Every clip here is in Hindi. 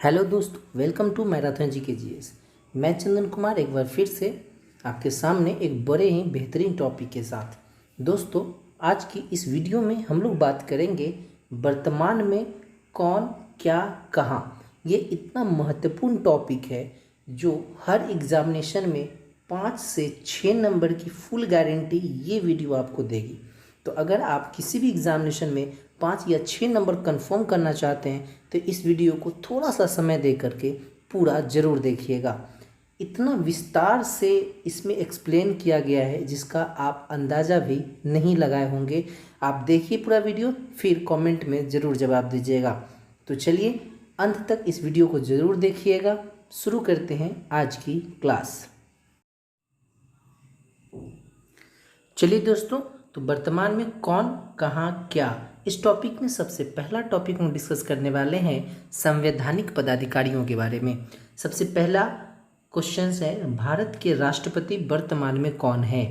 हेलो दोस्तों, वेलकम टू मैराथन जीकेजीएस। मैं चंदन कुमार एक बार फिर से आपके सामने एक बड़े ही बेहतरीन टॉपिक के साथ। दोस्तों, आज की इस वीडियो में हम लोग बात करेंगे वर्तमान में कौन क्या कहाँ। ये इतना महत्वपूर्ण टॉपिक है जो हर एग्जामिनेशन में 5 से 6 नंबर की फुल गारंटी ये वीडियो आपको देगी। तो अगर आप किसी भी एग्जामिनेशन में 5 या 6 नंबर कंफर्म करना चाहते हैं तो इस वीडियो को थोड़ा सा समय दे करके पूरा ज़रूर देखिएगा। इतना विस्तार से इसमें एक्सप्लेन किया गया है जिसका आप अंदाज़ा भी नहीं लगाए होंगे। आप देखिए पूरा वीडियो, फिर कमेंट में ज़रूर जवाब दीजिएगा। तो चलिए अंत तक इस वीडियो को ज़रूर देखिएगा। शुरू करते हैं आज की क्लास। चलिए दोस्तों, तो वर्तमान में कौन कहाँ क्या, इस टॉपिक में सबसे पहला टॉपिक हम डिस्कस करने वाले हैं संवैधानिक पदाधिकारियों के बारे में। सबसे पहला क्वेश्चन है, भारत के राष्ट्रपति वर्तमान में कौन है।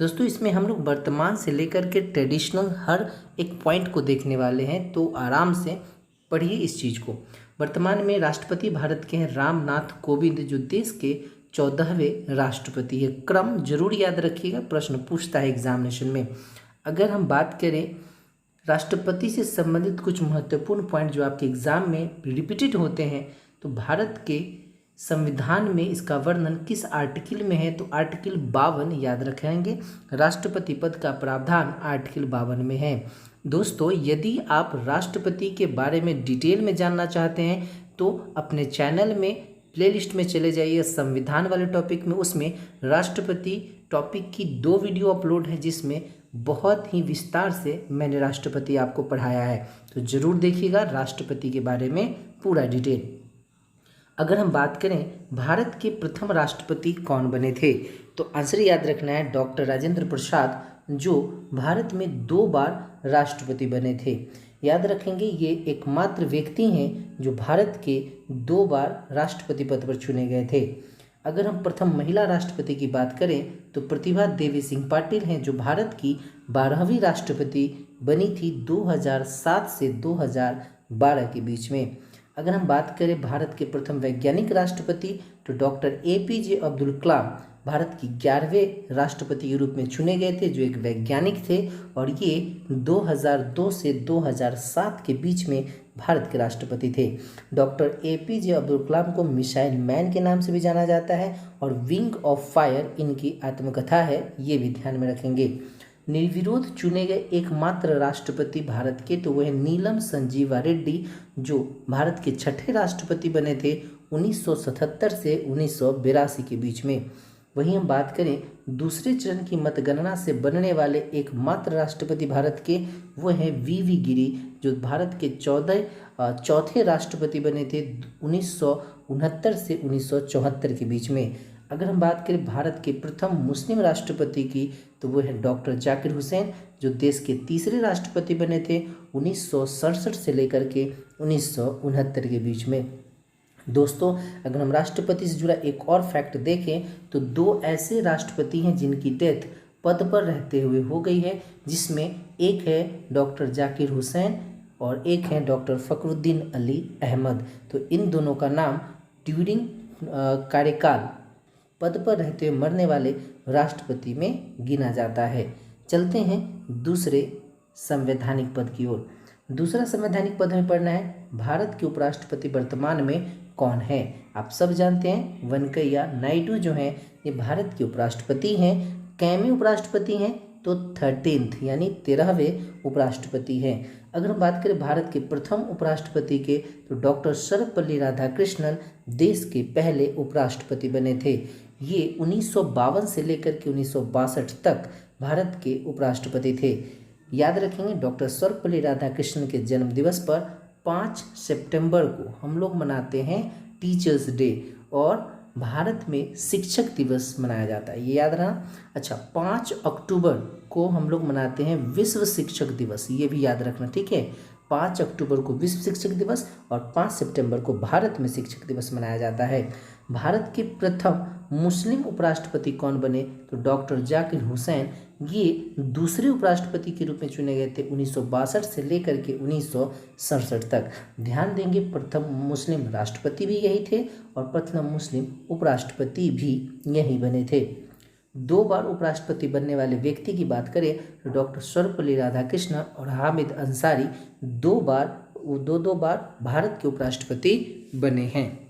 दोस्तों, इसमें हम लोग वर्तमान से लेकर के ट्रेडिशनल हर एक पॉइंट को देखने वाले हैं, तो आराम से पढ़िए इस चीज़ को। वर्तमान में राष्ट्रपति भारत के हैं रामनाथ कोविंद, जो देश के 14वें राष्ट्रपति है। क्रम जरूर याद रखिएगा, प्रश्न पूछता है एग्जामिनेशन में। अगर हम बात करें राष्ट्रपति से संबंधित कुछ महत्वपूर्ण पॉइंट जो आपके एग्जाम में रिपीटेड होते हैं, तो भारत के संविधान में इसका वर्णन किस आर्टिकल में है, तो आर्टिकल 52 याद रखेंगे। राष्ट्रपति पद का प्रावधान आर्टिकल 52 में है। दोस्तों, यदि आप राष्ट्रपति के बारे में डिटेल में जानना चाहते हैं तो अपने चैनल में प्लेलिस्ट में चले जाइए, संविधान वाले टॉपिक में। उसमें राष्ट्रपति टॉपिक की 2 वीडियो अपलोड है जिसमें बहुत ही विस्तार से मैंने राष्ट्रपति आपको पढ़ाया है, तो ज़रूर देखिएगा राष्ट्रपति के बारे में पूरा डिटेल। अगर हम बात करें भारत के प्रथम राष्ट्रपति कौन बने थे, तो आंसर याद रखना है डॉक्टर राजेंद्र प्रसाद, जो भारत में 2 बार राष्ट्रपति बने थे। याद रखेंगे, ये एकमात्र व्यक्ति हैं जो भारत के 2 बार राष्ट्रपति पद पर चुने गए थे। अगर हम प्रथम महिला राष्ट्रपति की बात करें तो प्रतिभा देवी सिंह पाटिल हैं, जो भारत की 12वीं राष्ट्रपति बनी थी 2007 से 2012 के बीच में। अगर हम बात करें भारत के प्रथम वैज्ञानिक राष्ट्रपति, तो डॉक्टर APJ अब्दुल कलाम भारत की 11वें राष्ट्रपति के रूप में चुने गए थे, जो एक वैज्ञानिक थे, और ये 2002 से 2007 के बीच में भारत के राष्ट्रपति थे। डॉक्टर APJ अब्दुल कलाम को मिसाइल मैन के नाम से भी जाना जाता है, और विंग ऑफ फायर इनकी आत्मकथा है, ये भी ध्यान में रखेंगे। निर्विरोध चुने गए एकमात्र राष्ट्रपति भारत के, तो वह नीलम संजीवा रेड्डी, जो भारत के 6ठे राष्ट्रपति बने थे 1977 से 1982 के बीच में। वहीं हम बात करें दूसरे चरण की मतगणना से बनने वाले एकमात्र राष्ट्रपति भारत के, वो हैं VV गिरी, जो भारत के चौथे राष्ट्रपति बने थे 1969 से 1974 के बीच में। अगर हम बात करें भारत के प्रथम मुस्लिम राष्ट्रपति की, तो वो है डॉक्टर जाकिर हुसैन, जो देश के 3रे राष्ट्रपति बने थे 1967 से लेकर के 1969 के बीच में। दोस्तों, अगर हम राष्ट्रपति से जुड़ा एक और फैक्ट देखें तो 2 ऐसे राष्ट्रपति हैं जिनकी डेथ पद पर रहते हुए हो गई है, जिसमें एक है डॉक्टर जाकिर हुसैन और एक है डॉक्टर फखरुद्दीन अली अहमद। तो इन दोनों का नाम ड्यूरिंग कार्यकाल पद पर रहते हुए मरने वाले राष्ट्रपति में गिना जाता है। चलते हैं दूसरे संवैधानिक पद की ओर। दूसरा संवैधानिक पद हमें पढ़ना है, भारत के उपराष्ट्रपति वर्तमान में कौन है। आप सब जानते हैं वेंकैया नायडू जो हैं ये भारत के उपराष्ट्रपति हैं। कैवें उपराष्ट्रपति हैं, तो 13th यानी 13वें उपराष्ट्रपति हैं। अगर हम बात करें भारत के प्रथम उपराष्ट्रपति के, तो डॉक्टर सर्वपल्ली राधाकृष्णन देश के पहले उपराष्ट्रपति बने थे। ये 1952 से लेकर के 1962 तक भारत के उपराष्ट्रपति थे। याद रखेंगे, डॉक्टर सर्वपल्ली राधाकृष्णन के जन्म दिवस पर 5 सितंबर को हम लोग मनाते हैं टीचर्स डे, और भारत में शिक्षक दिवस मनाया जाता है, ये याद रहा। अच्छा, 5 अक्टूबर को हम लोग मनाते हैं विश्व शिक्षक दिवस, ये भी याद रखना, ठीक है। 5 अक्टूबर को विश्व शिक्षक दिवस और 5 सितंबर को भारत में शिक्षक दिवस मनाया जाता है। भारत के प्रथम मुस्लिम उपराष्ट्रपति कौन बने? तो डॉक्टर जाकिर हुसैन ये दूसरे उपराष्ट्रपति के रूप में चुने गए थे 1962 से लेकर के 1967 तक। ध्यान देंगे, प्रथम मुस्लिम राष्ट्रपति भी यही थे और प्रथम मुस्लिम उपराष्ट्रपति भी यही बने थे। 2 बार उपराष्ट्रपति बनने वाले व्यक्ति की बात करें तो डॉक्टर सर्वपल्ली राधाकृष्णन और हामिद अंसारी 2 बार भारत के उपराष्ट्रपति बने हैं।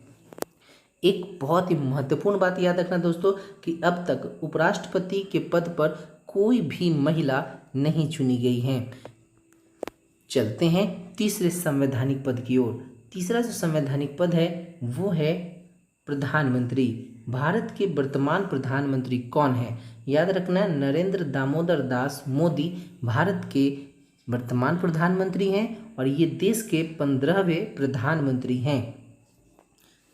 एक बहुत ही महत्वपूर्ण बात याद रखना दोस्तों कि अब तक उपराष्ट्रपति के पद पर कोई भी महिला नहीं चुनी गई हैं। चलते हैं तीसरे संवैधानिक पद की ओर। तीसरा जो संवैधानिक पद है वो है प्रधानमंत्री। भारत के वर्तमान प्रधानमंत्री कौन है? याद रखना है, नरेंद्र दामोदर दास मोदी भारत के वर्तमान प्रधानमंत्री हैं और ये देश के 15वें प्रधानमंत्री हैं।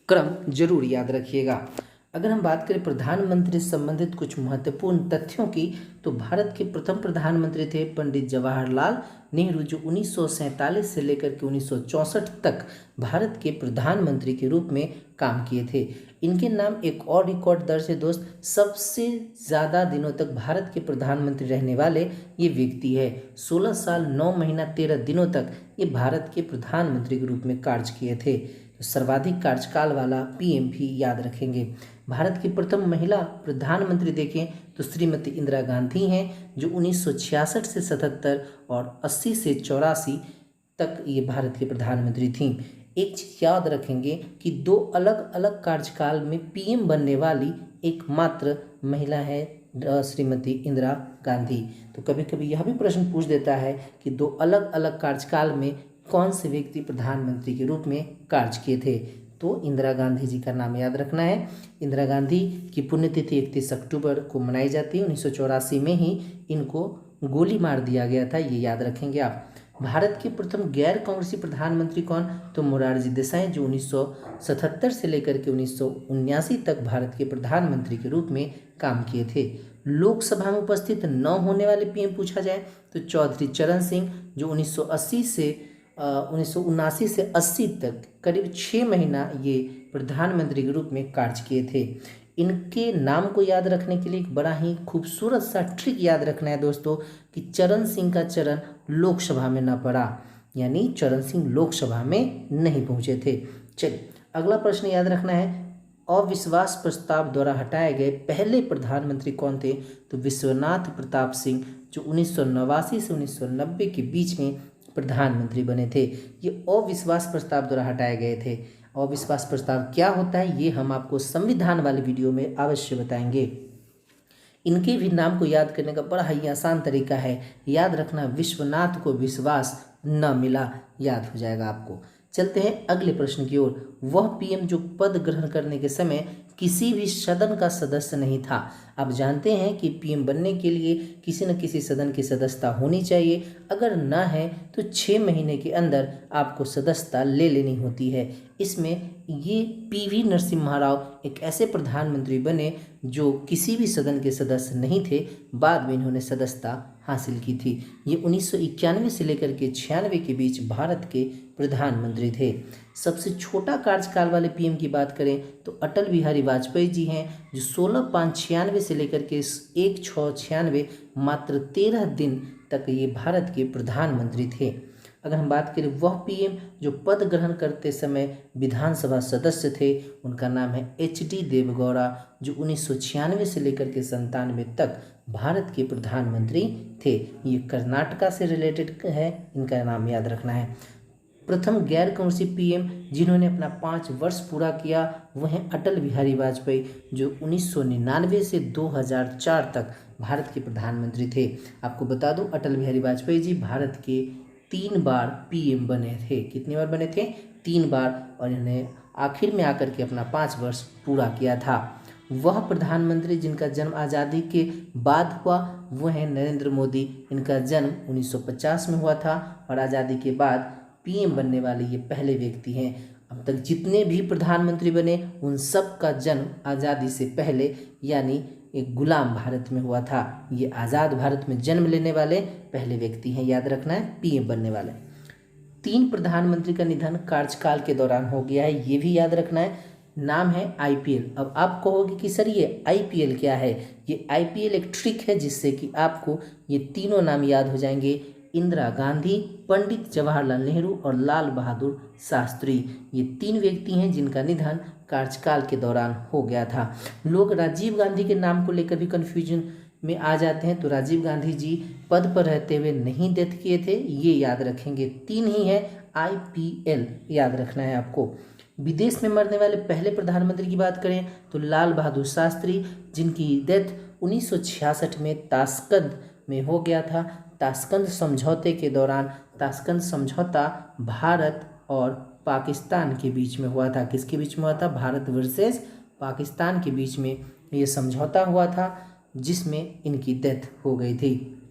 क्रम जरूर याद रखिएगा। अगर हम बात करें प्रधानमंत्री से संबंधित कुछ महत्वपूर्ण तथ्यों की तो भारत के प्रथम प्रधानमंत्री थे पंडित जवाहरलाल नेहरू, जो 1947 से लेकर के 1964 तक भारत के प्रधानमंत्री के रूप में काम किए थे। इनके नाम एक और रिकॉर्ड दर्ज है दोस्त, सबसे ज़्यादा दिनों तक भारत के प्रधानमंत्री रहने वाले ये व्यक्ति है। 16 साल 9 महीना 13 दिनों तक ये भारत के प्रधानमंत्री के रूप में कार्य किए थे। तो सर्वाधिक कार्यकाल वाला पीएम भी याद रखेंगे। भारत की प्रथम महिला प्रधानमंत्री देखें तो श्रीमती इंदिरा गांधी हैं, जो 1966 से 77 और 80 से 84 तक ये भारत की प्रधानमंत्री थीं। एक चीज़ याद रखेंगे कि 2 अलग अलग कार्यकाल में पीएम बनने वाली एकमात्र महिला है श्रीमती इंदिरा गांधी। तो कभी कभी यह भी प्रश्न पूछ देता है कि 2 अलग अलग कार्यकाल में कौन से व्यक्ति प्रधानमंत्री के रूप में कार्य किए थे? तो इंदिरा गांधी जी का नाम याद रखना है। इंदिरा गांधी की पुण्यतिथि 31 अक्टूबर को मनाई जाती है। 1984 में ही इनको गोली मार दिया गया था, ये याद रखेंगे आप। भारत के प्रथम गैर कांग्रेसी प्रधानमंत्री कौन? तो मोरारजी देसाई, जो 1977 से लेकर के 1979 तक भारत के प्रधानमंत्री के रूप में काम किए थे। लोकसभा में उपस्थित न होने वाले पीएम पूछा जाए तो चौधरी चरण सिंह, जो 1979 से 80 तक करीब 6 महीना ये प्रधानमंत्री के रूप में कार्य किए थे। इनके नाम को याद रखने के लिए एक बड़ा ही खूबसूरत सा ट्रिक याद रखना है दोस्तों कि चरण सिंह का चरण लोकसभा में न पड़ा, यानी चरण सिंह लोकसभा में नहीं पहुंचे थे। चलिए अगला प्रश्न याद रखना है, अविश्वास प्रस्ताव द्वारा हटाए गए पहले प्रधानमंत्री कौन थे? तो विश्वनाथ प्रताप सिंह, जो 1989 से 1990 के बीच में प्रधानमंत्री बने थे। ये अविश्वास प्रस्ताव द्वारा हटाए गए थे। अविश्वास प्रस्ताव क्या होता है ये हम आपको संविधान वाले वीडियो में अवश्य बताएंगे। इनके भी नाम को याद करने का बड़ा ही आसान तरीका है, याद रखना विश्वनाथ को विश्वास न मिला, याद हो जाएगा आपको। चलते हैं अगले प्रश्न की ओर। वह पीएम जो पद ग्रहण करने के समय किसी भी सदन का सदस्य नहीं था। आप जानते हैं कि पीएम बनने के लिए किसी न किसी सदन की सदस्यता होनी चाहिए, अगर ना है तो 6 महीने के अंदर आपको सदस्यता ले लेनी होती है। इसमें ये पीवी नरसिम्हा राव एक ऐसे प्रधानमंत्री बने जो किसी भी सदन के सदस्य नहीं थे, बाद में इन्होंने सदस्यता हासिल की थी। ये 1991 से लेकर के 96 के बीच भारत के प्रधानमंत्री थे। सबसे छोटा कार्यकाल वाले पीएम की बात करें तो अटल बिहारी वाजपेयी जी हैं, जो 16/5/96 से लेकर के 1/6/96 मात्र 13 दिन तक ये भारत के प्रधानमंत्री थे। अगर हम बात करें वह पीएम जो पद ग्रहण करते समय विधानसभा सदस्य थे, उनका नाम है HD देवेगौड़ा, जो 1996 से लेकर के 97 तक भारत के प्रधानमंत्री थे। ये कर्नाटका से रिलेटेड है, इनका नाम याद रखना है। प्रथम गैर कांग्रेसी पीएम जिन्होंने अपना 5 वर्ष पूरा किया वह हैं अटल बिहारी वाजपेयी, जो 1999 से 2004 तक भारत के प्रधानमंत्री थे। आपको बता दूं अटल बिहारी वाजपेयी जी भारत के 3 बार पीएम बने थे। कितनी बार बने थे? 3 बार, और इन्हें आखिर में आकर के अपना 5 वर्ष पूरा किया था। वह प्रधानमंत्री जिनका जन्म आज़ादी के बाद हुआ वह है नरेंद्र मोदी। इनका जन्म 1950 में हुआ था और आज़ादी के बाद पीएम बनने वाले ये पहले व्यक्ति हैं। अब तक जितने भी प्रधानमंत्री बने उन सब का जन्म आज़ादी से पहले यानी एक गुलाम भारत में हुआ था। ये आज़ाद भारत में जन्म लेने वाले पहले व्यक्ति हैं, याद रखना है, पीएम बनने वाले। 3 प्रधानमंत्री का निधन कार्यकाल के दौरान हो गया है, ये भी याद रखना है। नाम है आईपीएल। अब आप कहोगे कि सर ये आईपीएल क्या है? ये आईपीएल एक ट्रिक है जिससे कि आपको ये तीनों नाम याद हो जाएंगे। इंदिरा गांधी, पंडित जवाहरलाल नेहरू और लाल बहादुर शास्त्री, ये 3 व्यक्ति हैं जिनका निधन कार्यकाल के दौरान हो गया था। लोग राजीव गांधी के नाम को लेकर भी कन्फ्यूजन में आ जाते हैं, तो राजीव गांधी जी पद पर रहते हुए नहीं डेथ किए थे, ये याद रखेंगे। 3 ही है, आईपीएल याद रखना है आपको। विदेश में मरने वाले पहले प्रधानमंत्री की बात करें तो लाल बहादुर शास्त्री, जिनकी डेथ 1966 में ताशकंद में हो गया था। ताशकंद समझौते के दौरान, ताशकंद समझौता भारत और पाकिस्तान के बीच में हुआ था। किसके बीच में हुआ था? भारत वर्सेस पाकिस्तान के बीच में ये समझौता हुआ था, जिसमें इनकी डेथ हो गई थी।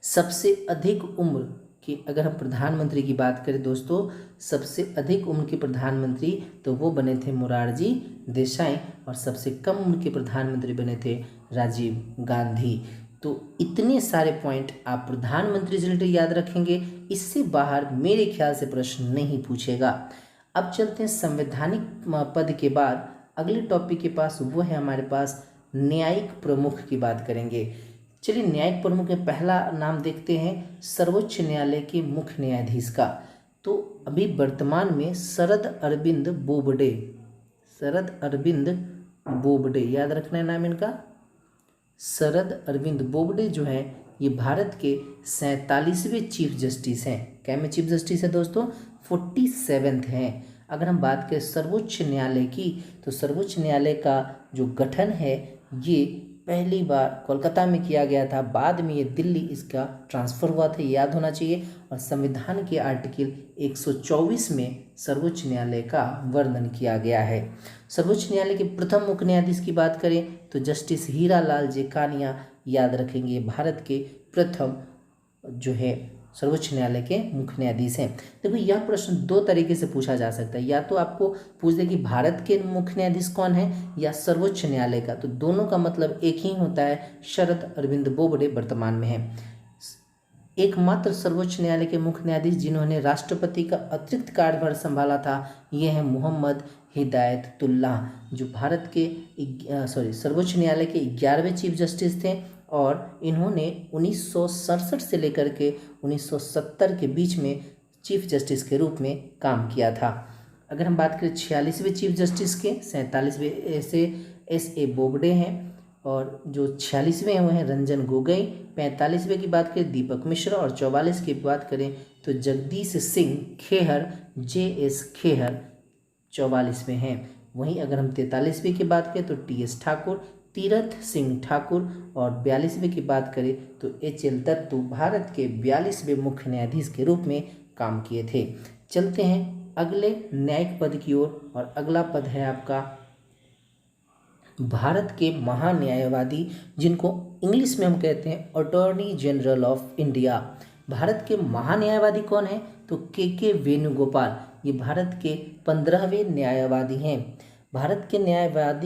सबसे अधिक उम्र के अगर हम प्रधानमंत्री की बात करें दोस्तों, सबसे अधिक उम्र के प्रधानमंत्री तो वो बने थे मोरारजी देसाई, और सबसे कम उम्र के प्रधानमंत्री बने थे राजीव गांधी। तो इतने सारे पॉइंट आप प्रधानमंत्री से रिलेटेड याद रखेंगे, इससे बाहर मेरे ख्याल से प्रश्न नहीं पूछेगा। अब चलते हैं संवैधानिक पद के बाद अगले टॉपिक के पास, वो है हमारे पास न्यायिक प्रमुख की बात करेंगे। चलिए न्यायिक प्रमुख में पहला नाम देखते हैं सर्वोच्च न्यायालय के मुख्य न्यायाधीश का। तो अभी वर्तमान में शरद अरविंद बोबडे, शरद अरविंद बोबडे याद रखना है नाम इनका। शरद अरविंद बोबडे जो है ये भारत के 47वें चीफ जस्टिस हैं। क्या में चीफ जस्टिस है दोस्तों? 47th हैं। अगर हम बात करें सर्वोच्च न्यायालय की, तो सर्वोच्च न्यायालय का जो गठन है ये पहली बार कोलकाता में किया गया था, बाद में ये दिल्ली इसका ट्रांसफ़र हुआ था, ये याद होना चाहिए। और संविधान के आर्टिकल 124 में सर्वोच्च न्यायालय का वर्णन किया गया है। सर्वोच्च न्यायालय के प्रथम मुख्य न्यायाधीश की बात करें तो जस्टिस हीरालाल जेकानिया याद रखेंगे, भारत के प्रथम जो है सर्वोच्च न्यायालय के मुख्य न्यायाधीश हैं। देखो यह प्रश्न 2 तरीके से पूछा जा सकता है, या तो आपको पूछ दे कि भारत के मुख्य न्यायाधीश कौन है या सर्वोच्च न्यायालय का, तो दोनों का मतलब एक ही होता है। शरद अरविंद बोबडे वर्तमान में है। एकमात्र सर्वोच्च न्यायालय के मुख्य न्यायाधीश जिन्होंने राष्ट्रपति का अतिरिक्त कार्यभार संभाला था, ये हैं मोहम्मद हिदायतुल्लाह, जो भारत के सर्वोच्च न्यायालय के 11वें चीफ जस्टिस थे, और इन्होंने 1967 से लेकर के 1970 के बीच में चीफ जस्टिस के रूप में काम किया था। अगर हम बात करें 46वें चीफ जस्टिस के, 47वें ऐसे एस.ए. बोबडे हैं, और जो 46वें हैं वो हैं रंजन गोगोई। 45वें की बात करें दीपक मिश्रा, और 44 की बात करें तो जगदीश सिंह खेहर, जे.एस. खेहर 44वें हैं। वहीं अगर हम 43वें की बात करें तो टी.एस. ठाकुर, तीरथ सिंह ठाकुर, और 42वें की बात करें तो एच.एल. दत्तू भारत के 42वें मुख्य न्यायाधीश के रूप में काम किए थे। चलते हैं अगले न्यायिक पद की ओर, और अगला पद है आपका भारत के महान्यायवादी, जिनको इंग्लिश में हम कहते हैं attorney general of India. Bharat के महान्यायवादी कौन है? तो के वेणुगोपाल, ये भारत के 15वें न्यायवादी हैं। भारत के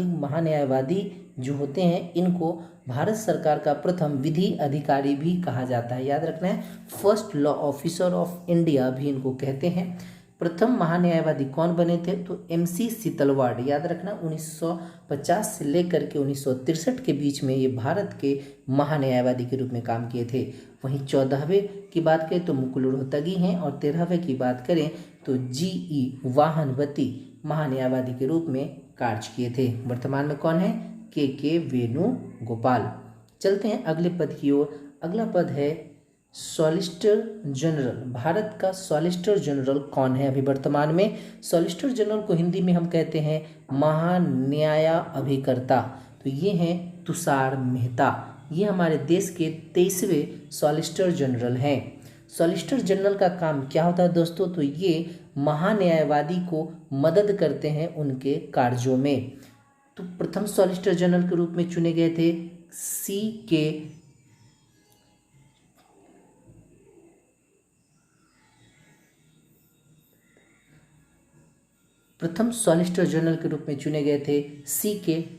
महान्यायवादी जो होते हैं, इनको भारत सरकार का प्रथम विधि अधिकारी भी कहा जाता है, याद रखना है। First law officer of India भी इनको कहते हैं। प्रथम महान्यायवादी कौन बने थे? तो MC सीतलवाड़, याद रखना। 1950 से लेकर के 1963 के बीच में ये भारत के महान्यायवादी के रूप में काम किए थे। वहीं 14वें की बात करें तो मुकुल रोहतगी हैं, और 13वें की बात करें तो GE वाहनवती महान्यायवादी के रूप में कार्य किए थे। वर्तमान में कौन है? के वेणुगोपाल। चलते हैं अगले पद की ओर। अगला पद है सॉलिसिटर जनरल। भारत का सॉलिसिटर जनरल कौन है अभी वर्तमान में? सॉलिसिटर जनरल को हिंदी में हम कहते हैं महान्यायाभिकर्ता। तो ये हैं तुषार मेहता, ये हमारे देश के 23वें सॉलिसिटर जनरल हैं। सॉलिसिटर जनरल का काम क्या होता है दोस्तों? तो ये महान्यायवादी को मदद करते हैं उनके कार्यों में। तो प्रथम सॉलिसिटर जनरल के रूप में चुने गए थे C.K.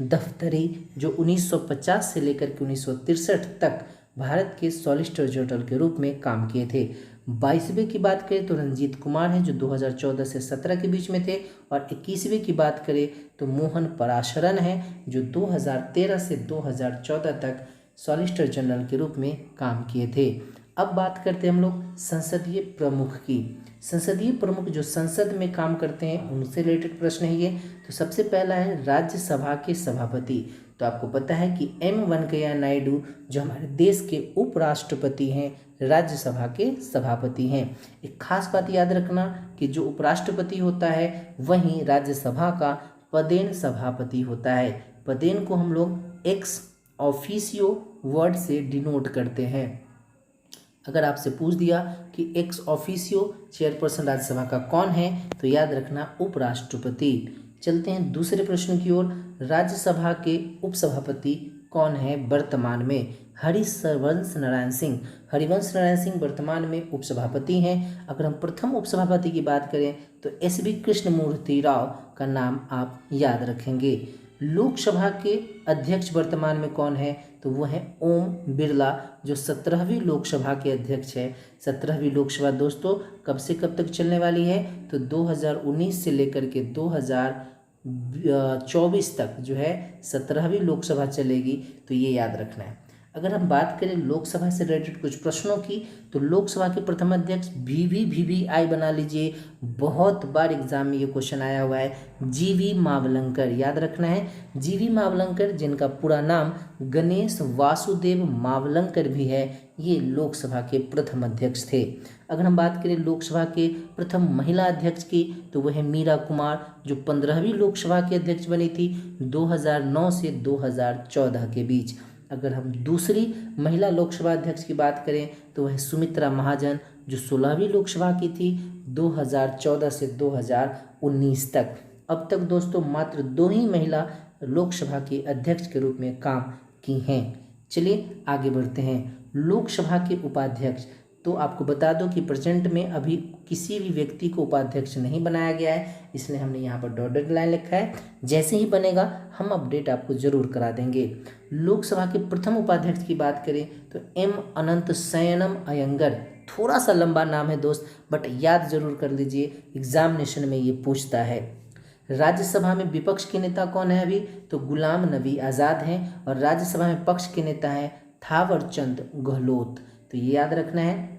दफ्तरी, जो 1950 से लेकर के 1963 तक भारत के सॉलिसिटर जनरल के रूप में काम किए थे। 22वें की बात करें तो रंजीत कुमार हैं जो 2014 से 17 के बीच में थे, और 21वें की बात करें तो मोहन पराशरन हैं जो 2013 से 2014 तक सॉलिसिटर जनरल के रूप में काम किए थे। अब बात करते हैं हम लोग संसदीय प्रमुख की। संसदीय प्रमुख जो संसद में काम करते हैं उनसे रिलेटेड प्रश्न है ये। तो सबसे पहला है राज्यसभा के सभापति। तो आपको पता है कि एम वेंकैया नायडू जो हमारे देश के उपराष्ट्रपति हैं, राज्यसभा के सभापति हैं। एक खास बात याद रखना कि जो उपराष्ट्रपति होता है वहीं राज्यसभा का पदेन सभापति होता है। पदेन को हम लोग एक्स ऑफिशियो वर्ड से डिनोट करते हैं। अगर आपसे पूछ दिया कि एक्स ऑफिशियो चेयरपर्सन राज्यसभा का कौन है तो याद रखना उपराष्ट्रपति। चलते हैं दूसरे प्रश्न की ओर। राज्यसभा के उपसभापति कौन है वर्तमान में? हरिवंश नारायण सिंह। हरिवंश नारायण सिंह वर्तमान में उपसभापति हैं। अगर हम प्रथम उपसभापति की बात करें तो एस.बी. कृष्णमूर्ति राव का नाम आप याद रखेंगे। लोकसभा के अध्यक्ष वर्तमान में कौन है? तो वो है ओम बिरला जो 17वीं लोकसभा के अध्यक्ष है। 17वीं लोकसभा दोस्तों कब से कब तक चलने वाली है? तो 2019 से लेकर के 2024 तक जो है 17वीं लोकसभा चलेगी, तो ये याद रखना है। अगर हम बात करें लोकसभा से रिलेटेड कुछ प्रश्नों की तो लोकसभा के प्रथम अध्यक्ष VVVI बना लीजिए, बहुत बार एग्जाम में ये क्वेश्चन आया हुआ है। GV मावलंकर याद रखना है। GV मावलंकर जिनका पूरा नाम गणेश वासुदेव मावलंकर भी है, ये लोकसभा के प्रथम अध्यक्ष थे। अगर हम बात करें लोकसभा के प्रथम महिला अध्यक्ष की तो वह है मीरा कुमार जो 15वीं लोकसभा के अध्यक्ष बनी थी 2009 से 2014 के बीच। अगर हम दूसरी महिला लोकसभा अध्यक्ष की बात करें तो वह सुमित्रा महाजन जो 16वीं लोकसभा की थी 2014 से 2019 तक। अब तक दोस्तों मात्र 2 ही महिला लोकसभा के अध्यक्ष के रूप में काम की हैं। चलिए आगे बढ़ते हैं। लोकसभा के उपाध्यक्ष, तो आपको बता दो कि प्रेजेंट में अभी किसी भी व्यक्ति को उपाध्यक्ष नहीं बनाया गया है, इसलिए हमने यहाँ पर डॉटेड लाइन लिखा है। जैसे ही बनेगा हम अपडेट आपको जरूर करा देंगे। लोकसभा के प्रथम उपाध्यक्ष की बात करें तो एम अनंत शयनम अयंगर। थोड़ा सा लंबा नाम है दोस्त, बट याद जरूर कर लीजिए, एग्जामिनेशन में ये पूछता है। राज्यसभा में विपक्ष के नेता कौन है अभी? तो गुलाम नबी आज़ाद हैं, और राज्यसभा में पक्ष के नेता हैं थावर चंद गहलोत। तो ये याद रखना है।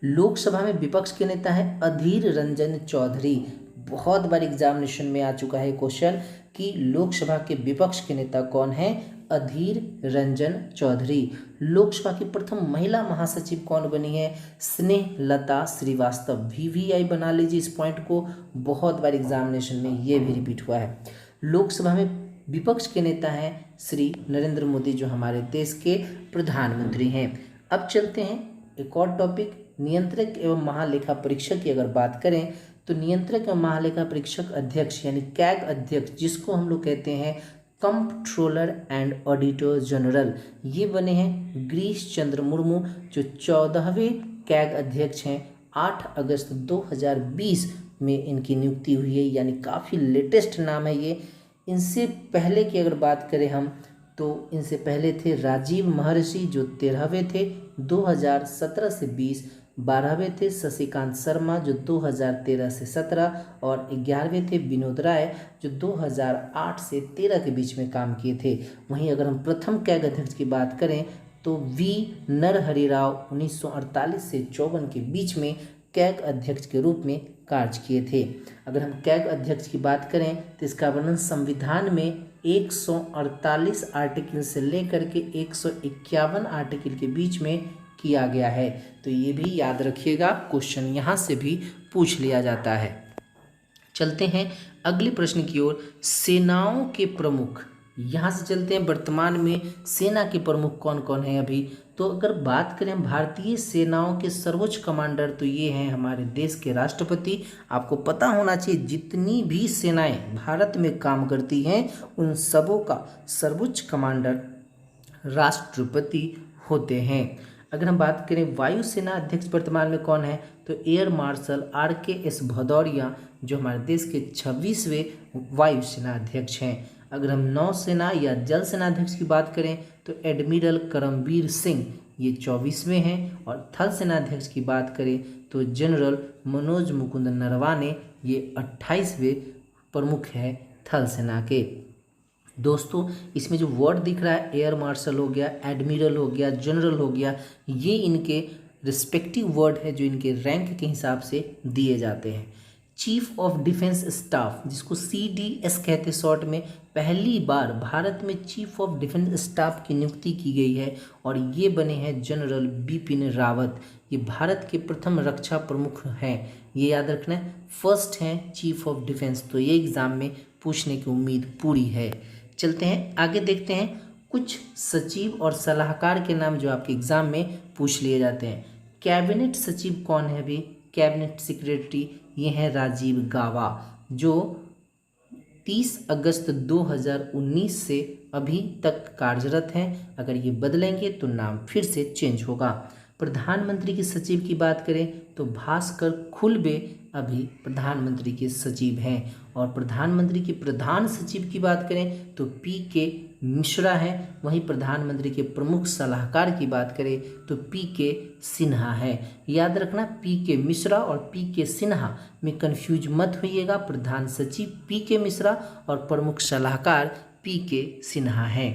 लोकसभा में विपक्ष के नेता है अधीर रंजन चौधरी। बहुत बार एग्जामिनेशन में आ चुका है क्वेश्चन कि लोकसभा के विपक्ष के नेता कौन है? अधीर रंजन चौधरी। लोकसभा की प्रथम महिला महासचिव कौन बनी है? स्नेहलता श्रीवास्तव। VVI बना लीजिए इस पॉइंट को, बहुत बार एग्जामिनेशन में ये भी रिपीट हुआ है। लोकसभा में विपक्ष के नेता हैं श्री नरेंद्र मोदी जो हमारे देश के प्रधानमंत्री हैं। अब चलते हैं एक और टॉपिक, नियंत्रक एवं महालेखा परीक्षक की अगर बात करें तो नियंत्रक एवं महालेखा परीक्षक अध्यक्ष यानी कैग अध्यक्ष, जिसको हम लोग कहते हैं कंप्ट्रोलर एंड ऑडिटर जनरल, ये बने हैं गिरीश चंद्र मुर्मू जो 14वें कैग अध्यक्ष हैं। 8 अगस्त 2020 में इनकी नियुक्ति हुई है, यानी काफ़ी लेटेस्ट नाम है ये। इनसे पहले की अगर बात करें हम तो इनसे पहले थे राजीव महर्षि जो 13वें थे 2017 से 20। 12वें थे शशिकांत शर्मा जो 2013 से 17, और 11वें थे विनोद राय जो 2008 से 13 के बीच में काम किए थे। वहीं अगर हम प्रथम कैग अध्यक्ष की बात करें तो वी नरहरि राव 1948 से 54 के बीच में कैग अध्यक्ष के रूप में कार्य किए थे। अगर हम कैग अध्यक्ष की बात करें तो इसका वर्णन संविधान में 148 आर्टिकल से लेकर के 151 आर्टिकल के बीच में किया गया है। तो ये भी याद रखिएगा, क्वेश्चन यहाँ से भी पूछ लिया जाता है। चलते हैं अगले प्रश्न की ओर। सेनाओं के प्रमुख, यहाँ से चलते हैं वर्तमान में सेना के प्रमुख कौन कौन है अभी। तो अगर बात करें भारतीय सेनाओं के सर्वोच्च कमांडर तो ये हैं हमारे देश के राष्ट्रपति। आपको पता होना चाहिए जितनी भी सेनाएं भारत में काम करती हैं उन सबों का सर्वोच्च कमांडर राष्ट्रपति होते हैं। अगर हम बात करें वायुसेना अध्यक्ष वर्तमान में कौन है तो एयर मार्शल RKS भदौरिया जो हमारे देश के 26वें वायुसेना अध्यक्ष हैं। अगर हम नौसेना या जल सेना अध्यक्ष की बात करें तो एडमिरल करमबीर सिंह ये 24वें हैं। और थल सेनाध्यक्ष की बात करें तो जनरल मनोज मुकुंद नरवाने, ये 28वें प्रमुख हैं थल सेना के। दोस्तों इसमें जो वर्ड दिख रहा है, एयर मार्शल हो गया, एडमिरल हो गया, जनरल हो गया, ये इनके रिस्पेक्टिव वर्ड है जो इनके रैंक के हिसाब से दिए जाते हैं। चीफ ऑफ डिफेंस स्टाफ, जिसको CDS कहते हैं शॉर्ट में, पहली बार भारत में चीफ ऑफ डिफेंस स्टाफ की नियुक्ति की गई है और ये बने हैं जनरल बिपिन रावत। ये भारत के प्रथम रक्षा प्रमुख हैं, ये याद रखना है, फर्स्ट हैं चीफ ऑफ डिफेंस। तो ये एग्जाम में पूछने की उम्मीद पूरी है। चलते हैं आगे, देखते हैं कुछ सचिव और सलाहकार के नाम जो आपके एग्जाम में पूछ लिए जाते हैं। कैबिनेट सचिव कौन है? अभी कैबिनेट सेक्रेटरी ये हैं राजीव गाबा, जो 30 अगस्त 2019 से अभी तक कार्यरत हैं। अगर ये बदलेंगे तो नाम फिर से चेंज होगा। प्रधानमंत्री के सचिव की बात करें तो भास्कर खुलबे अभी प्रधानमंत्री के सचिव हैं। और प्रधानमंत्री के प्रधान सचिव की बात करें तो PK मिश्रा हैं। वहीं प्रधानमंत्री के प्रमुख सलाहकार की बात करें तो PK सिन्हा है। याद रखना, PK मिश्रा और PK सिन्हा में कंफ्यूज मत होइएगा। प्रधान सचिव PK मिश्रा और प्रमुख सलाहकार PK सिन्हा हैं।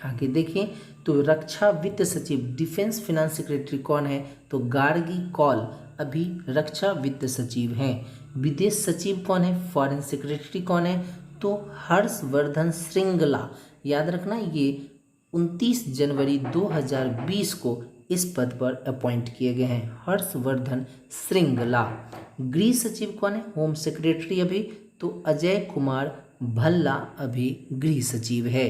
आगे देखिए तो रक्षा वित्त सचिव, डिफेंस फाइनेंस सेक्रेटरी कौन है? तो गार्गी कौल अभी रक्षा वित्त सचिव हैं। विदेश सचिव कौन है? फॉरेन सेक्रेटरी कौन है? तो हर्षवर्धन श्रृंगला। याद रखना, ये 29 जनवरी 2020 को इस पद पर अपॉइंट किए गए हैं, हर्षवर्धन श्रृंगला। गृह सचिव कौन है? होम सेक्रेटरी अभी तो अजय कुमार भल्ला अभी गृह सचिव है।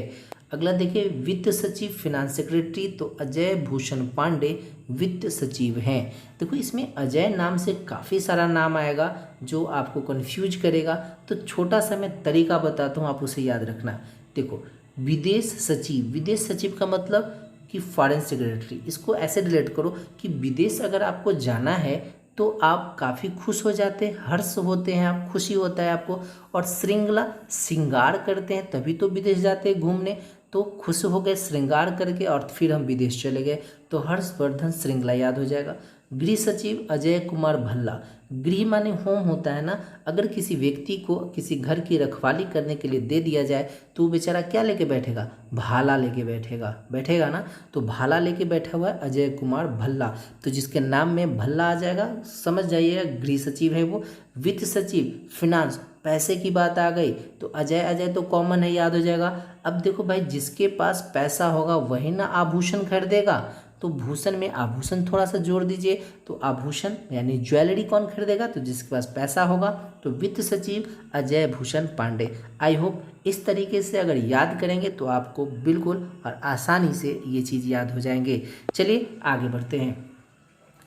अगला देखिए वित्त सचिव फाइनेंस सेक्रेटरी तो अजय भूषण पांडे वित्त सचिव हैं। देखो इसमें अजय नाम से काफ़ी सारा नाम आएगा जो आपको कंफ्यूज करेगा, तो छोटा सा मैं तरीका बताता हूँ, आप उसे याद रखना। देखो विदेश सचिव, विदेश सचिव का मतलब कि फॉरेन सेक्रेटरी, इसको ऐसे रिलेट करो कि विदेश अगर आपको जाना है तो आप काफ़ी खुश हो जाते हैं, हर्ष होते हैं आप, खुशी होता है आपको। और श्रृंगला, श्रृंगार करते हैं तभी तो विदेश जाते हैं घूमने, तो खुश हो गए श्रृंगार करके और फिर हम विदेश चले गए, तो हर्षवर्धन श्रृंगला याद हो जाएगा। गृह सचिव अजय कुमार भल्ला, गृह माने होम होता है ना, अगर किसी व्यक्ति को किसी घर की रखवाली करने के लिए दे दिया जाए तो वो बेचारा क्या लेके बैठेगा? भाला लेके बैठेगा ना, तो भाला लेके बैठा हुआ है अजय कुमार भल्ला, तो जिसके नाम में भल्ला आ जाएगा समझ जाइएगा गृह सचिव है वो। वित्त सचिव फिनांस, पैसे की बात आ गई तो अजय तो कॉमन है, याद हो जाएगा। अब देखो भाई, जिसके पास पैसा होगा वही ना आभूषण खरीदेगा, तो भूषण में आभूषण थोड़ा सा जोड़ दीजिए, तो आभूषण यानी ज्वेलरी कौन खरीदेगा? तो जिसके पास पैसा होगा। तो वित्त सचिव अजय भूषण पांडे। आई होप इस तरीके से अगर याद करेंगे तो आपको बिल्कुल और आसानी से ये चीज़ याद हो जाएंगे। चलिए आगे बढ़ते हैं।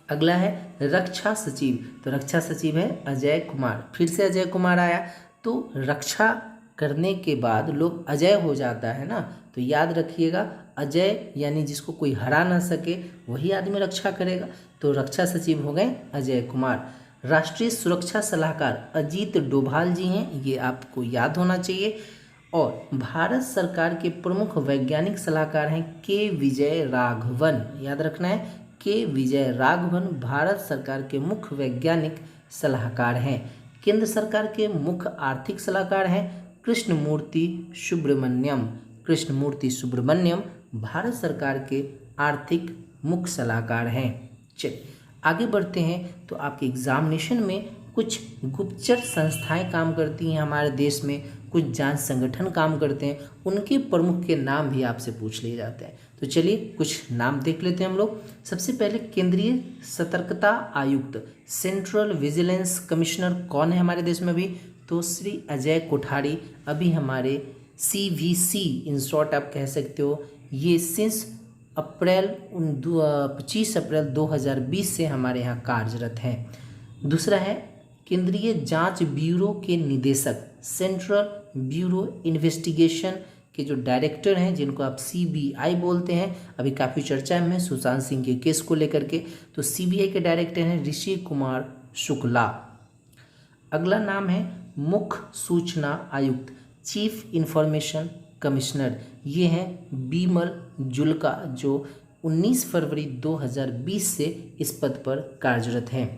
अगला है रक्षा सचिव, तो रक्षा सचिव है अजय कुमार, फिर से अजय कुमार आया, तो रक्षा करने के बाद लोग अजय हो जाता है ना, तो याद रखिएगा अजय यानी जिसको कोई हरा ना सके वही आदमी रक्षा करेगा, तो रक्षा सचिव हो गए अजय कुमार। राष्ट्रीय सुरक्षा सलाहकार अजीत डोभाल जी हैं, ये आपको याद होना चाहिए। और भारत सरकार के प्रमुख वैज्ञानिक सलाहकार हैं के विजय राघवन, याद रखना है के विजय राघवन भारत सरकार के मुख्य वैज्ञानिक सलाहकार हैं। केंद्र सरकार के मुख्य आर्थिक सलाहकार हैं कृष्णमूर्ति सुब्रमण्यम भारत सरकार के आर्थिक मुख्य सलाहकार हैं। चलिए आगे बढ़ते हैं। तो आपके एग्जामिनेशन में कुछ गुप्तचर संस्थाएं काम करती हैं हमारे देश में, कुछ जांच संगठन काम करते हैं, उनके प्रमुख के नाम भी आपसे पूछ लिए जाते हैं। तो चलिए कुछ नाम देख लेते हैं हम लोग। सबसे पहले केंद्रीय सतर्कता आयुक्त, सेंट्रल विजिलेंस कमिश्नर कौन है हमारे देश में अभी? तो श्री अजय कोठारी अभी हमारे CVC इन शॉर्ट आप कह सकते हो, ये सिंस 25 अप्रैल 2020 से हमारे यहाँ कार्यरत हैं। दूसरा है केंद्रीय जांच ब्यूरो के निदेशक, सेंट्रल ब्यूरो इन्वेस्टिगेशन के जो डायरेक्टर हैं जिनको आप CBI बोलते हैं, अभी काफ़ी चर्चा में सुशांत सिंह के केस को लेकर के, तो CBI के डायरेक्टर हैं ऋषि कुमार शुक्ला। अगला नाम है मुख्य सूचना आयुक्त, चीफ इंफॉर्मेशन कमिश्नर, ये हैं बीमल जुल्का, जो 19 फरवरी 2020 से इस पद पर कार्यरत हैं।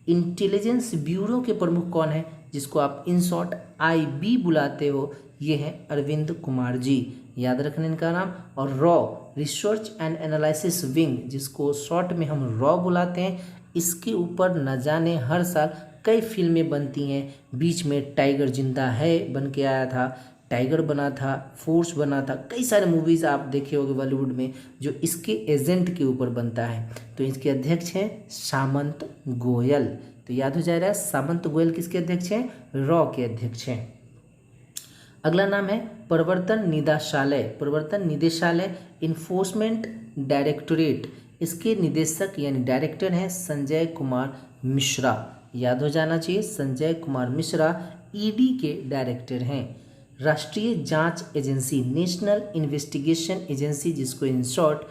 इंटेलिजेंस ब्यूरो के प्रमुख कौन है, जिसको आप इन शॉर्ट IB बुलाते हो, ये हैं अरविंद कुमार जी, याद रखने इनका नाम। और raw research and analysis wing, जिसको शॉर्ट में हम रॉ बुलाते हैं, इसके ऊपर न जाने हर साल कई फिल्में बनती हैं। बीच में टाइगर जिंदा है बन के आया था, टाइगर बना था, फोर्स बना था, कई सारे मूवीज़ आप देखे होंगे बॉलीवुड में जो इसके एजेंट के ऊपर बनता है। तो इसके अध्यक्ष हैं सामंत गोयल। तो याद हो जाएगा, सामंत गोयल किसके अध्यक्ष हैं, रॉ के अध्यक्ष हैं। अगला नाम है प्रवर्तन निदेशालय। प्रवर्तन निदेशालय इन्फोर्समेंट डायरेक्टोरेट, इसके निदेशक यानी डायरेक्टर हैं संजय कुमार मिश्रा, याद हो जाना चाहिए, संजय कुमार मिश्रा ED के डायरेक्टर हैं। राष्ट्रीय जांच एजेंसी नेशनल इन्वेस्टिगेशन एजेंसी, जिसको इन शॉर्ट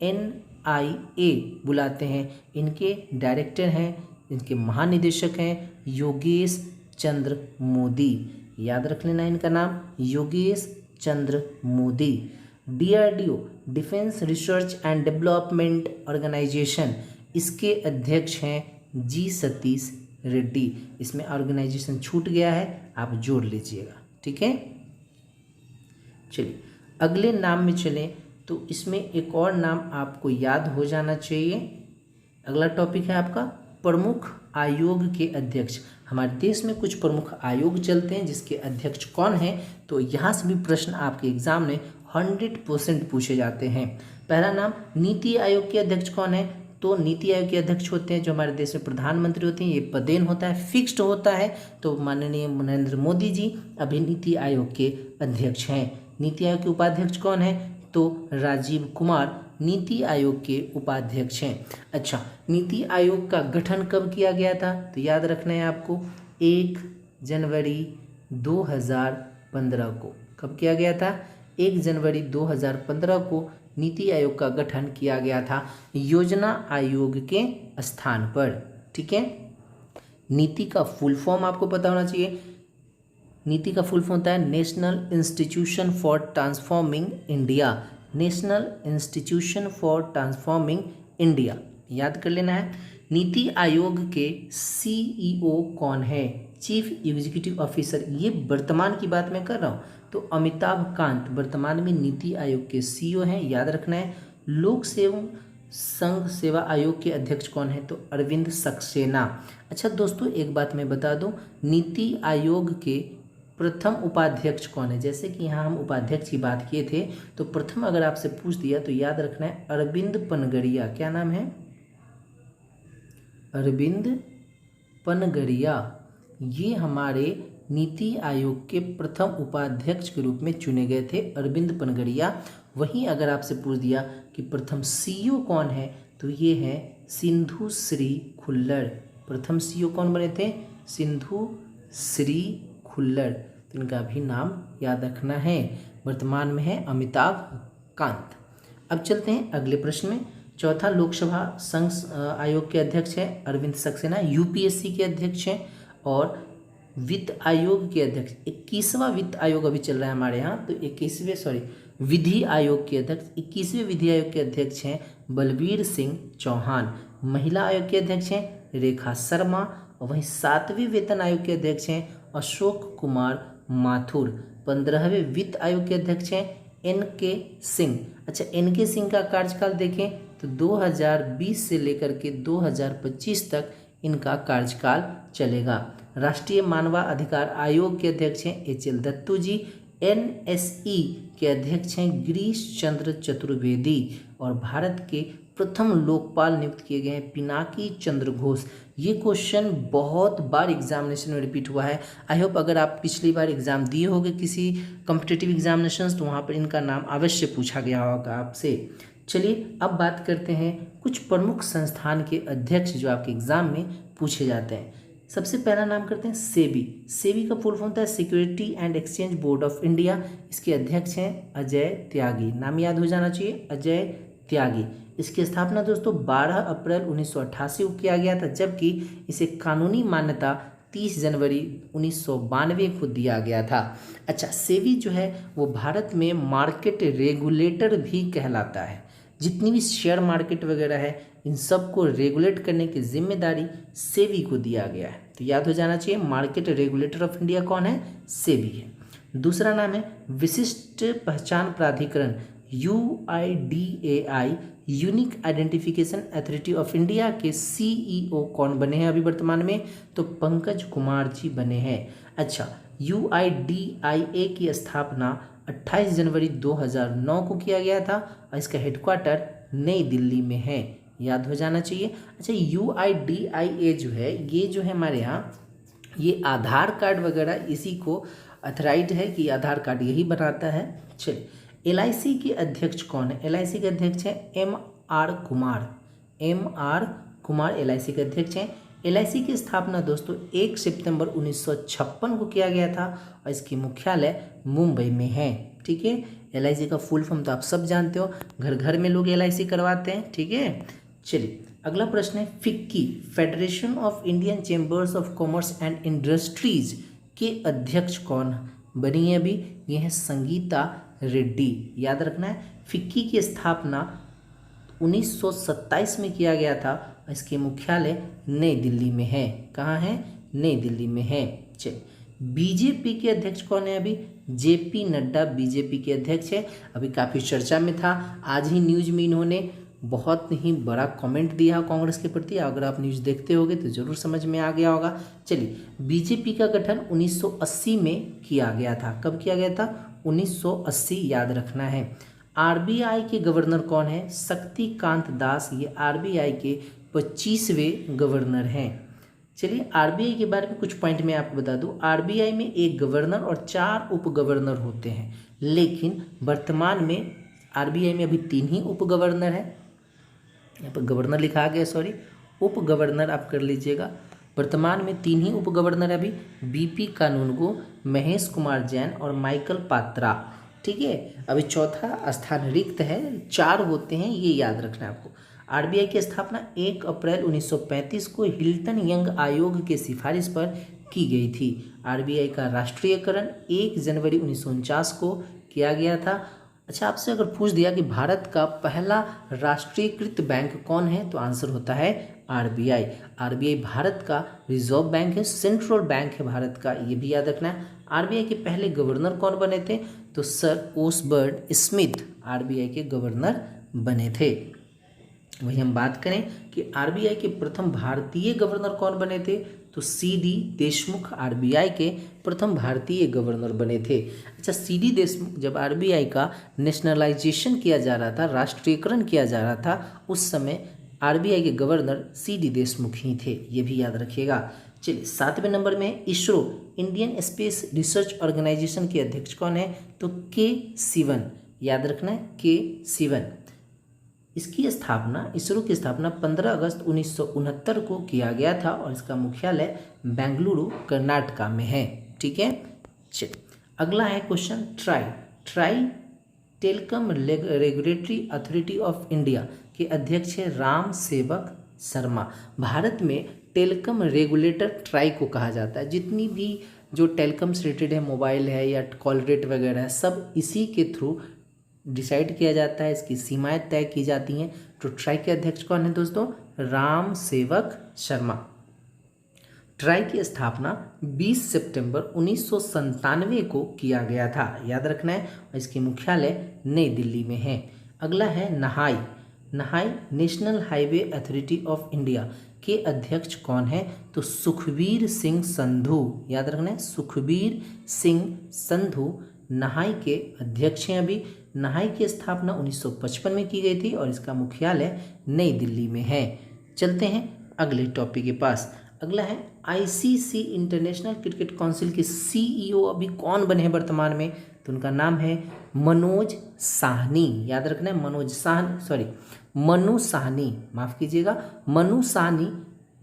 NIA बुलाते हैं, इनके डायरेक्टर हैं, इनके महानिदेशक हैं योगेश चंद्र मोदी, याद रख लेना इनका नाम, Yogesh Chandra Modi. DRDO defence research and development organisation, इसके अध्यक्ष हैं G सतीश रेड्डी। इसमें ऑर्गेनाइजेशन छूट गया है, आप जोड़ लीजिएगा, ठीक है। चलिए अगले नाम में चलें, तो इसमें एक और नाम आपको याद हो जाना चाहिए। अगला टॉपिक है आपका प्रमुख आयोग के अध्यक्ष। हमारे देश में कुछ प्रमुख आयोग चलते हैं जिसके अध्यक्ष कौन है, तो यहाँ से भी प्रश्न आपके एग्जाम में 100% पूछे जाते हैं। पहला नाम नीति आयोग के अध्यक्ष कौन है, तो नीति आयोग के अध्यक्ष होते हैं जो हमारे देश में प्रधानमंत्री होते हैं। ये पदेन होता है, फिक्स्ड होता है, तो माननीय नरेंद्र मोदी जी अभी नीति आयोग के अध्यक्ष हैं। नीति आयोग के उपाध्यक्ष कौन है, तो राजीव कुमार नीति आयोग के उपाध्यक्ष हैं। अच्छा, नीति आयोग का गठन कब किया गया था, तो याद रखना है आपको 1 जनवरी 2015 को। कब किया गया था, 1 जनवरी 2015 को नीति आयोग का गठन किया गया था योजना आयोग के स्थान पर, ठीक है। नीति का फुल फॉर्म आपको पता होना चाहिए। नीति का फुल फॉर्म होता है national institution for transforming India, national institution for transforming India, याद कर लेना है। नीति आयोग के CEO कौन है, चीफ एग्जीक्यूटिव ऑफिसर, ये वर्तमान की बात मैं कर रहा हूँ, तो अमिताभ कांत वर्तमान में नीति आयोग के CEO हैं, याद रखना है। लोक सेवा संघ सेवा आयोग के अध्यक्ष कौन है, तो अरविंद सक्सेना। अच्छा दोस्तों, एक बात मैं बता दूं, नीति आयोग के प्रथम उपाध्यक्ष कौन है। जैसे कि यहाँ हम उपाध्यक्ष की बात किए थे, तो प्रथम अगर आपसे पूछ दिया तो याद रखना है अरविंद पनगड़िया। क्या नाम है, अरविंद पनगड़िया, ये हमारे नीति आयोग के प्रथम उपाध्यक्ष के रूप में चुने गए थे, अरविंद पनगड़िया। वहीं अगर आपसे पूछ दिया कि प्रथम CEO कौन है, तो ये है सिंधु श्री खुल्लर। प्रथम CEO कौन बने थे, सिंधु श्री खुल्लर, तो इनका भी नाम याद रखना है। वर्तमान में है अमिताभ कांत। अब चलते हैं अगले प्रश्न में। चौथा, लोकसभा संघ आयोग के अध्यक्ष है अरविंद सक्सेना, UPSC के अध्यक्ष हैं। और वित्त आयोग के अध्यक्ष, 21वां वित्त आयोग अभी चल रहा है हमारे यहाँ, तो विधि आयोग के अध्यक्ष, 21वें विधि आयोग के अध्यक्ष हैं बलबीर सिंह चौहान। महिला आयोग के अध्यक्ष हैं रेखा शर्मा। और वहीं 7वें वेतन आयोग के अध्यक्ष हैं अशोक कुमार माथुर। 15वें वित्त आयोग के अध्यक्ष हैं NK सिंह। अच्छा, NK सिंह का कार्यकाल देखें तो 2020 से लेकर के 2025 तक इनका कार्यकाल चलेगा। राष्ट्रीय मानवाधिकार आयोग के अध्यक्ष हैं HL दत्तू जी। NSE के अध्यक्ष हैं गिरीश चंद्र चतुर्वेदी। और भारत के प्रथम लोकपाल नियुक्त किए गए हैं पिनाकी चंद्र घोष। ये क्वेश्चन बहुत बार एग्जामिनेशन में रिपीट हुआ है। आई होप अगर आप पिछली बार एग्जाम दिए होंगे किसी कॉम्पिटिटिव एग्जामिनेशंस, तो वहाँ पर इनका नाम अवश्य पूछा गया होगा आपसे। चलिए अब बात करते हैं कुछ प्रमुख संस्थान के अध्यक्ष जो आपके एग्जाम में पूछे जाते हैं। सबसे पहला नाम करते हैं सेबी। सेबी का फुल फॉर्म होता है security and exchange board of India. इसके अध्यक्ष हैं अजय त्यागी। नाम याद हो जाना चाहिए, अजय त्यागी। इसकी स्थापना दोस्तों 12 अप्रैल 1988 को किया गया था, जबकि इसे कानूनी मान्यता 30 जनवरी 1992 को दिया गया था। अच्छा, सेबी जो है वो भारत में मार्केट रेगुलेटर भी कहलाता है। जितनी भी शेयर मार्केट वगैरह है इन सब को रेगुलेट करने की जिम्मेदारी सेबी को दिया गया है। तो याद हो जाना चाहिए, मार्केट रेगुलेटर ऑफ इंडिया कौन है? सेबी है। दूसरा नाम है विशिष्ट पहचान प्राधिकरण, UIDAI, unique identification authority of India के CEO कौन बने हैं अभी वर्तमान में? तो पंकज कुमार जी बने हैं। अच्छा, UIDAI की स्थापना 28 जनवरी 2009 को किया गया था और इसका हेडक्वार्टर नई दिल्ली में है। याद हो जाना चाहिए। अच्छा, UIDAI जो है ये जो है हमारे यहाँ ये आधार कार्ड वगैरह इसी को अथराइज है कि आधार कार्ड यही बनाता है। चलिए, LIC के अध्यक्ष कौन है? LIC के अध्यक्ष हैं MR Kumar. MR Kumar LIC के अध्यक्ष हैं। LIC की स्थापना दोस्तों 1 सितंबर 1956 को किया गया था और इसकी मुख्यालय मुंबई में है। ठीक है, LIC का फुल फॉर्म तो आप सब जानते हो, घर घर में लोग LIC करवाते हैं। ठीक है, चलिए अगला प्रश्न है FICCI, federation of Indian chambers of commerce and industries के अध्यक्ष कौन बनी है अभी? ये है संगीता रेड्डी। याद रखना है, फिक्की की स्थापना 1927 में किया गया था और इसके मुख्यालय नई दिल्ली में है। कहाँ है? नई दिल्ली में है। चलिए, बीजेपी के अध्यक्ष कौन है अभी? JP नड्डा बीजेपी के अध्यक्ष है। अभी काफ़ी चर्चा में था, आज ही न्यूज में इन्होंने बहुत ही बड़ा कमेंट दिया कांग्रेस के प्रति। अगर आप न्यूज़ देखते होगे तो ज़रूर समझ में आ गया होगा। चलिए, बीजेपी का गठन 1980 में किया गया था। कब किया गया था? 1980, याद रखना है। RBI के गवर्नर कौन है? शक्तिकांत दास। ये RBI के 25वें गवर्नर हैं। चलिए, RBI के बारे में कुछ पॉइंट मैं आपको बता दूं। RBI में एक गवर्नर और 4 उप गवर्नर होते हैं, लेकिन वर्तमान में RBI में अभी 3 ही उप गवर्नर हैं। यहाँ पर गवर्नर लिखा गया, सॉरी उप गवर्नर आप कर लीजिएगा। वर्तमान में 3 ही उप गवर्नर अभी, BP कानूनगो, महेश कुमार जैन और माइकल पात्रा। ठीक है, अभी चौथा स्थान रिक्त है, 4 होते हैं, ये याद रखना है आपको। RBI की स्थापना 1 अप्रैल 1935 को हिल्टन यंग आयोग के सिफारिश पर की गई थी। RBI का राष्ट्रीयकरण 1 जनवरी 1949 को किया गया था। अच्छा, आपसे अगर पूछ दिया कि भारत का पहला राष्ट्रीयकृत बैंक कौन है, तो आंसर होता है RBI। RBI भारत का रिजर्व बैंक है, सेंट्रल बैंक है भारत का, ये भी याद रखना है। RBI के पहले गवर्नर कौन बने थे? तो सर ओसबर्ट स्मिथ RBI के गवर्नर बने थे। वही हम बात करें कि RBI के प्रथम भारतीय गवर्नर कौन बने थे, तो CD देशमुख RBI के प्रथम भारतीय गवर्नर बने थे। अच्छा, CD देशमुख जब RBI का नेशनलाइजेशन किया जा रहा था, राष्ट्रीयकरण किया जा रहा था, उस समय RBI के गवर्नर CD देशमुख ही थे, ये भी याद रखिएगा। चलिए, 7वें नंबर में ISRO, Indian space research organization के अध्यक्ष कौन है? तो K सिवन। याद रखना है, K सिवन। इसकी स्थापना, इसरो की स्थापना 15 अगस्त 1969 को किया गया था और इसका मुख्यालय बेंगलुरु कर्नाटका में है। ठीक है, चलिए अगला है question try telecom regulatory authority of India के अध्यक्ष है राम सेवक शर्मा। भारत में टेलीकॉम रेगुलेटर ट्राई को कहा जाता है। जितनी भी जो टेलीकॉम से रिलेटेड है, मोबाइल है या कॉल रेट वगैरह है, सब इसी के थ्रू डिसाइड किया जाता है, इसकी सीमाएं तय की जाती हैं। तो ट्राई के अध्यक्ष कौन है दोस्तों? राम सेवक शर्मा। ट्राई की स्थापना 20 सितंबर 1997 को किया गया था, याद रखना है, और इसके मुख्यालय नई दिल्ली में है। अगला है नहाई national highway authority of India के अध्यक्ष कौन है? तो सुखबीर सिंह संधू। याद रखना है, सुखबीर सिंह संधू नहाई के अध्यक्ष हैं। अभी नहाई की स्थापना 1955 में की गई थी और इसका मुख्यालय नई दिल्ली में है। चलते हैं अगले टॉपिक के पास। अगला है ICC इंटरनेशनल क्रिकेट काउंसिल के CEO अभी कौन बने हैं वर्तमान में? तो उनका नाम है मनोज साहनी। याद रखना है, मनु साहनी, माफ़ कीजिएगा, मनु साहनी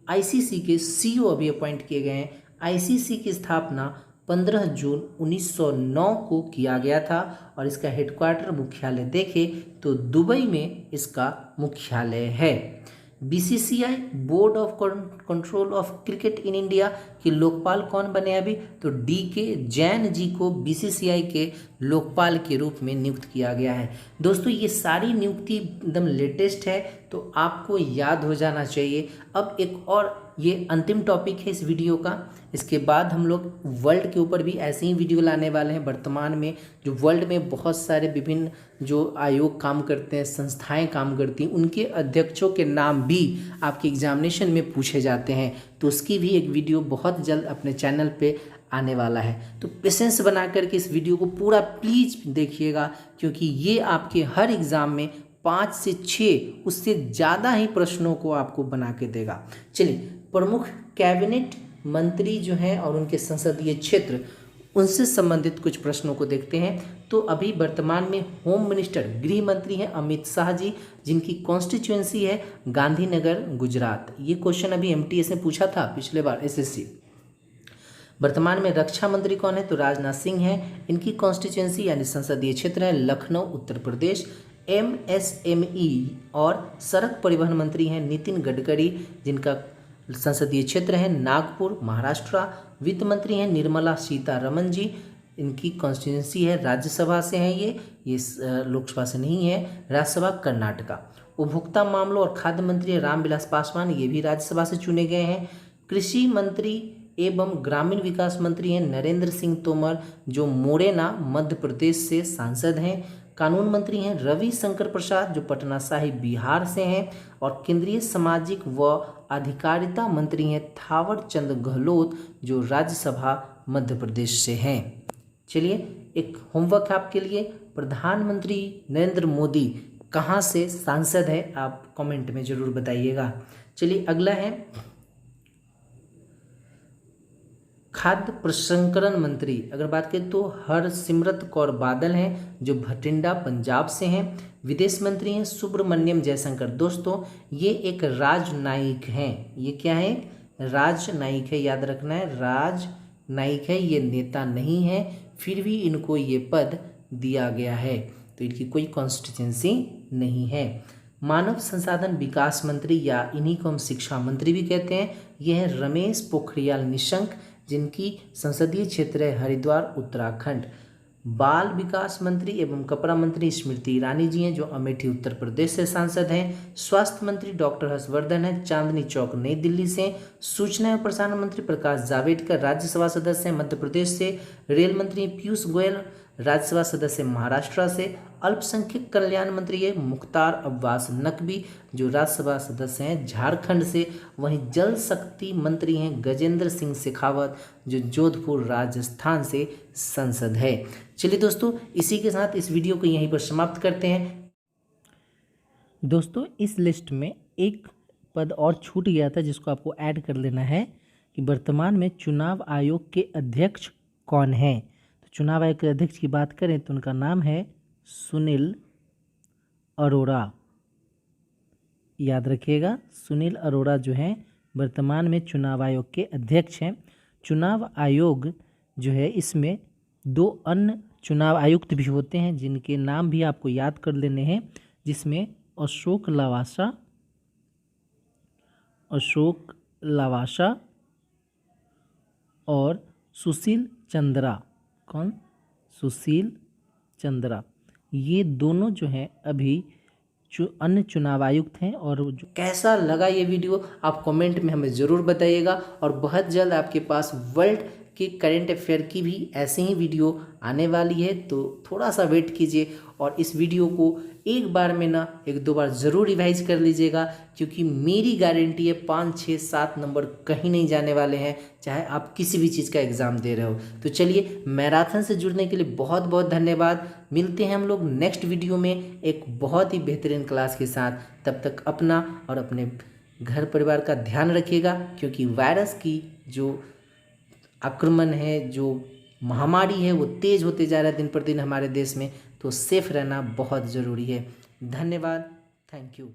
ICC के CEO अभी अपॉइंट किए गए हैं। ICC की स्थापना 15 जून 1909 को किया गया था और इसका हेडक्वार्टर मुख्यालय देखें तो दुबई में इसका मुख्यालय है। BCCI board of control of cricket in India के लोकपाल कौन बने अभी, तो डी के जैन जी को बीसीसीआई के लोकपाल के रूप में नियुक्त किया गया है। दोस्तों ये सारी नियुक्ति एकदम लेटेस्ट है, तो आपको याद हो जाना चाहिए। अब एक और ये अंतिम टॉपिक है इस वीडियो का, इसके बाद हम लोग वर्ल्ड के ऊपर भी ऐसे ही वीडियो लाने वाले हैं। वर्तमान में जो वर्ल्ड में बहुत सारे विभिन्न जो आयोग काम करते हैं, संस्थाएं काम करती हैं, उनके अध्यक्षों के नाम भी आपके एग्जामिनेशन में पूछे जाते हैं, तो उसकी भी एक वीडियो बहुत जल्द अपने चैनल पे आने वाला है। तो पेशेंस बना करके इस वीडियो को पूरा प्लीज देखिएगा, क्योंकि ये आपके हर एग्ज़ाम में 5 से 6 उससे ज़्यादा ही प्रश्नों को आपको बना के देगा। चलिए, प्रमुख कैबिनेट मंत्री जो हैं और उनके संसदीय क्षेत्र, उनसे संबंधित कुछ प्रश्नों को देखते हैं। तो अभी वर्तमान में होम मिनिस्टर, गृह मंत्री हैं अमित शाह जी, जिनकी कॉन्स्टिट्यूएंसी है गांधीनगर, गुजरात। ये क्वेश्चन अभी एमटीएस में पूछा था पिछले बार एसएससी। वर्तमान में रक्षा मंत्री कौन है, तो राजनाथ सिंह हैं। इनकी कॉन्स्टिट्यूएंसी यानी संसदीय क्षेत्र है लखनऊ, उत्तर प्रदेश। एमएसएमई और सड़क परिवहन मंत्री हैं नितिन गडकरी, जिनका संसदीय क्षेत्र है नागपुर, महाराष्ट्र। वित्त मंत्री हैं निर्मला सीतारमण जी, इनकी कॉन्स्टिट्यूंसी है राज्यसभा से हैं, ये लोकसभा से नहीं है, राज्यसभा कर्नाटका। उपभोक्ता मामलों और खाद्य मंत्री रामविलास पासवान, ये भी राज्यसभा से चुने गए हैं। कृषि मंत्री एवं ग्रामीण विकास मंत्री हैं नरेंद्र सिंह तोमर, जो मोरेना मध्य प्रदेश से सांसद हैं। कानून मंत्री हैं रविशंकर प्रसाद, जो पटना साहिब बिहार से हैं। और केंद्रीय सामाजिक व अधिकारिता मंत्री हैं थावर चंद गहलोत, जो राज्यसभा मध्य प्रदेश से हैं। चलिए, एक होमवर्क आपके लिए, प्रधानमंत्री नरेंद्र मोदी कहाँ से सांसद है, आप कमेंट में जरूर बताइएगा। चलिए, अगला है खाद्य प्रसंस्करण मंत्री। अगर बात करें तो हरसिमरत कौर बादल हैं, जो भटिंडा पंजाब से हैं। विदेश मंत्री हैं सुब्रमण्यम जयशंकर। दोस्तों ये एक राजनयिक हैं, ये क्या है, राजनयिक है, याद रखना है, राजनयिक है, ये नेता नहीं है, फिर भी इनको ये पद दिया गया है, तो इनकी कोई कॉन्स्टिट्यूंसी नहीं है। मानव संसाधन विकास मंत्री, या इन्हीं को हम शिक्षा मंत्री भी कहते हैं, ये है रमेश पोखरियाल निशंक, जिनकी संसदीय क्षेत्र है हरिद्वार, उत्तराखंड। बाल विकास मंत्री एवं कपड़ा मंत्री स्मृति ईरानी जी हैं, जो अमेठी उत्तर प्रदेश से सांसद हैं। स्वास्थ्य मंत्री डॉक्टर हर्षवर्धन हैं, चांदनी चौक नई दिल्ली से। सूचना एवं प्रसारण मंत्री प्रकाश जावड़ेकर राज्यसभा सदस्य हैं मध्य प्रदेश से। रेल मंत्री पीयूष गोयल राज्यसभा सदस्य महाराष्ट्र से। अल्पसंख्यक कल्याण मंत्री है मुख्तार अब्बास नकवी, जो राज्यसभा सदस्य हैं झारखंड से। वहीं जल शक्ति मंत्री हैं गजेंद्र सिंह शेखावत, जो जोधपुर राजस्थान से सांसद है। चलिए दोस्तों, इसी के साथ इस वीडियो को यहीं पर समाप्त करते हैं। दोस्तों इस लिस्ट में एक पद और छूट गया था, जिसको आपको ऐड कर लेना है कि वर्तमान में चुनाव आयोग के अध्यक्ष कौन हैं। तो चुनाव आयोग के अध्यक्ष की बात करें तो उनका नाम है सुनील अरोड़ा। याद रखिएगा, सुनील अरोड़ा जो हैं वर्तमान में चुनाव आयोग के अध्यक्ष हैं। चुनाव आयोग जो है, इसमें 2 अन्य चुनाव आयुक्त भी होते हैं, जिनके नाम भी आपको याद कर लेने हैं, जिसमें अशोक लवासा और सुशील चंद्रा। कौन? सुशील चंद्रा। ये दोनों जो हैं अभी अन्य चुनाव आयुक्त हैं। और जो कैसा लगा ये वीडियो आप कमेंट में हमें ज़रूर बताइएगा। और बहुत जल्द आपके पास वर्ल्ड के करेंट अफेयर की भी ऐसे ही वीडियो आने वाली है, तो थोड़ा सा वेट कीजिए और इस वीडियो को एक बार में ना 1-2 बार ज़रूर रिवाइज कर लीजिएगा, क्योंकि मेरी गारंटी है 5, 6, 7 नंबर कहीं नहीं जाने वाले हैं, चाहे आप किसी भी चीज़ का एग्ज़ाम दे रहे हो। तो चलिए, मैराथन से जुड़ने के लिए बहुत बहुत धन्यवाद। मिलते हैं हम लोग नेक्स्ट वीडियो में एक बहुत ही बेहतरीन क्लास के साथ। तब तक अपना और अपने घर परिवार का ध्यान रखिएगा, क्योंकि वायरस की जो आक्रमण है, जो महामारी है, वो तेज़ होते जा रहा है दिन पर दिन हमारे देश में, तो सेफ रहना बहुत ज़रूरी है। धन्यवाद, थैंक यू।